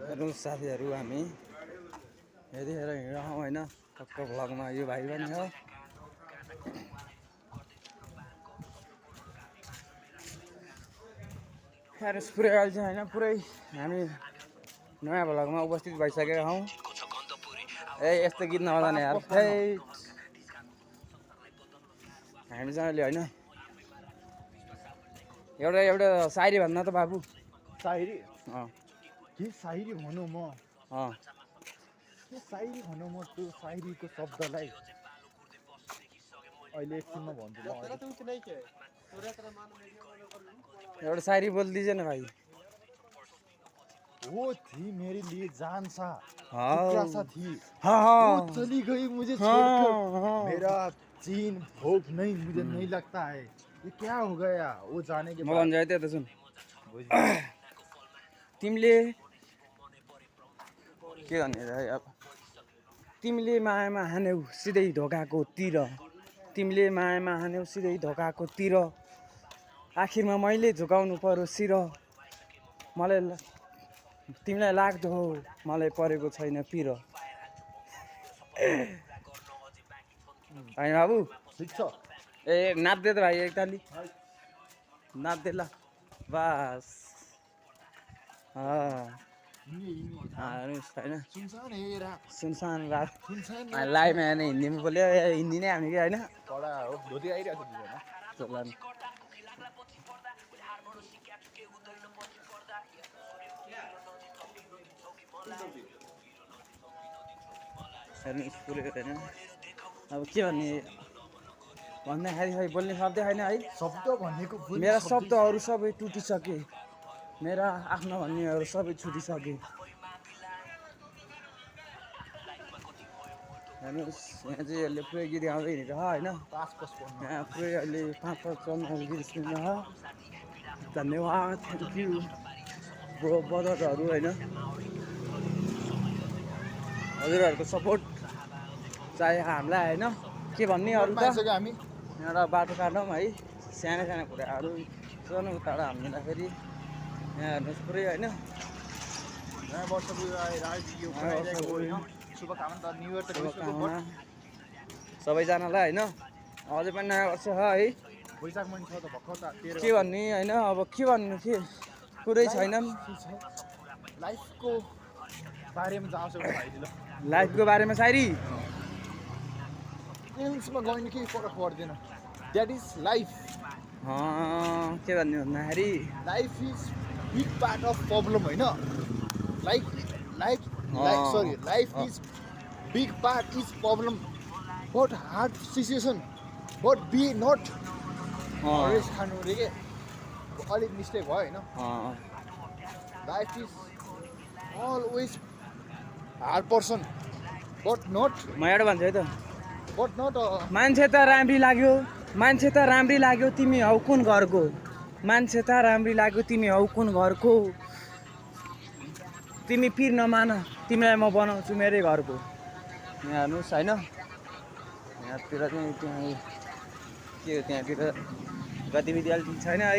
हेर्नु साथीहरू हामी यतिखेर हिँड्छौँ होइन टक्क भ्लगमा यो भाइ पनि हो हेर्नुहोस् पुरै अहिले चाहिँ होइन पुरै हामी नयाँ भ्लगमा उपस्थित भइसकेका छौँ यस्तो गीत नबजाउने यार हामी चाहिँ अहिले होइन एउटा सायरी भन्न त बाबु सायरी अँ के सायरी भनौँ म अँ के सायरी भनौँ म त्यो सायरीको शब्दलाई अहिले एकछिनमा भन्छु ल एउटा सायरी बोलिदिए न भाइ वो थी मेरे लिए जान सा हाँ जिज्ञासा थी हाँ वो चली गई मुझे छोड़कर मेरा चीन भोग नहीं मुझे नहीं लगता है ये क्या हो गया वो जाने के म बाद भन्छु है त्यो त सुन तिमीले के गर्ने र अब तिमीले मायामा हान्यौ सिधै ढोकाको तिर तिमीले मायामा हान्यौ सिधै ढोकाको तिर आखिरमा मैले झुकाउनु पर्यो शिर मलाई तिमीलाई लाग्दो हो मलाई परेको छैन पिर होइन बाबु ठिक छ ए नाच्दे त भाइ एकताली नाच्दे ल बस हेर्नुहोस् होइन सुनसान है रात सुनसान रात सुनसान लाइभमा हेर्ने हिन्दीमा बोल्यो हिन्दी नै हामी कि होइन कडा हो धोती आइरहेको छ होइन चला नि हेर्नुहोस् पुरै होइन अब के भन्ने भन्दाखेरि खै बोल्ने शब्दै छैन है शब्द भनेको फुल मेरा शब्दहरू सबै टुटिसके मेरा आफ्नो भन्नेहरू सबै छुटिसके हेर्नुहोस् यहाँ चाहिँ यसले पुरै गीत गाउँदै हिँडेको छ होइन पास पस भन्नु यहाँ पुरै अहिले 5-5 चरणहरू गीत सुन्नु छ धन्यवाद थ्याङ्क यू ब्रो ब्रदरहरू होइन हजुरहरूको सपोर्ट चाहियो हामीलाई होइन के भन्ने अरू त पाइसक्यो हामी एउटा बाटो काटौँ है सानो सानो कुराहरू सानो उताबाट हाल्दाखेरि यहाँ हेर्नुहोस् पुरै होइन नयाँ वर्षको यो शुभकामना न्यु इयर त शुभकामना सबैजनालाई होइन अझै पनि नयाँ वर्ष छ है वैशाख महिना छ त भर्खर त के भन्ने होइन अब के भन्नु के कुरै छैन लाइफको बारेमा जाँछ एउटा भाइले ल लाइफको बारेमा सायरी फिल्मसमा गयो केही फरक पर्दैन द्याट इज लाइफ के भन्ने भन्दाखेरि life is big part of problem होइन life sorry life is big part is problem but hard situation but be not हरेस खानु रे के अलिक मिस्टेक भयो होइन life is always hard person but not म एउटा भन्छु है त बट नट मान्छे त राम्री लाग्यो तिमी हौ कुन घरको मान्छे त राम्री लाग्यो तिमी हौ कुन घरको तिमी पिर नमान तिमीलाई म बनाउँछु मेरै घरको यहाँ हेर्नुहोस् होइन यहाँतिर चाहिँ त्यहाँ के हो त्यहाँतिर गतिविधि अलिक छैन है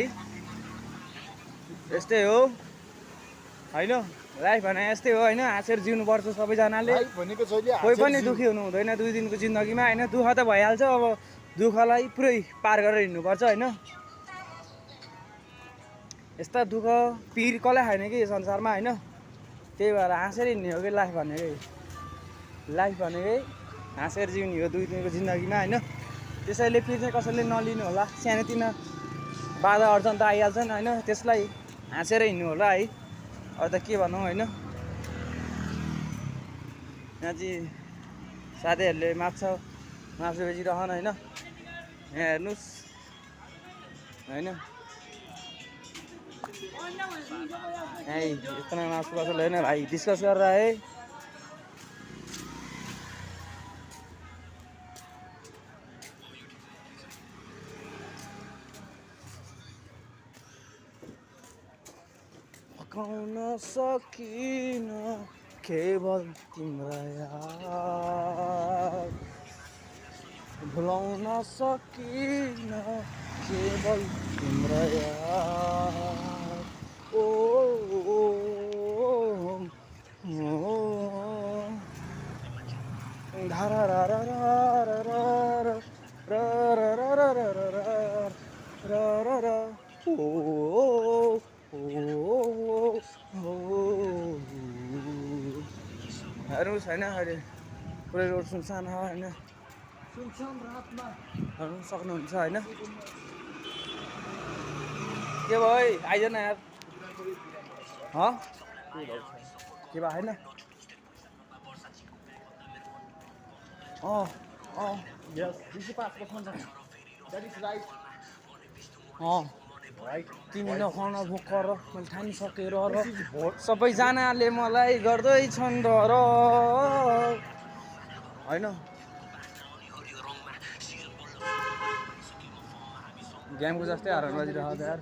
यस्तै हो होइन लाइफ भने यस्तै हो होइन हाँसेर जिउनुपर्छ सबैजनाले लाइफ भनेको जहिले कोही पनि दुःखी हुनु हुँदैन 2 दिनको जिन्दगीमा होइन दुःख त भइहाल्छ अब दुःखलाई पुरै पार गरेर हिँड्नुपर्छ होइन यस्ता दुःख पिर कसलाई छैन कि संसारमा होइन त्यही भएर हाँसेर हिँड्ने हो कि लाइफ भनेकै हाँसेर जिउने हो 2 दिनको जिन्दगीमा होइन त्यसैले पिर चाहिँ कसैले नलिनु होला सानोतिनो बाधा अर्जन त आइहाल्छन् होइन त्यसलाई हाँसेर हिँड्नु होला है अरू त के भनौँ होइन यहाँ चाहिँ साथीहरूले मासु बेचिरहन् होइन यहाँ हेर्नुहोस् होइन इतना मासु पसल होइन भाइ डिस्कस गरेर है पकाउन सकिन केवल तिम्रा याद भुलाउन सकिन केवल तिम्रा याद ओ र र र ओ हेर्नु छैन अहिले पुरै रोड सुनसान छ होइन सुनसान रातमा हेर्नु सक्नुहुन्छ होइन के भयो है आइज न यार के भयो होइन Yes, this is passport control. That is right. Right. तिमी नखान भोक र मैले ठानिसकेर र This is what? सबैजनाले मलाई गर्दैछन् डर होइन गेमको जस्तै हरान बाजिरहेको छ यार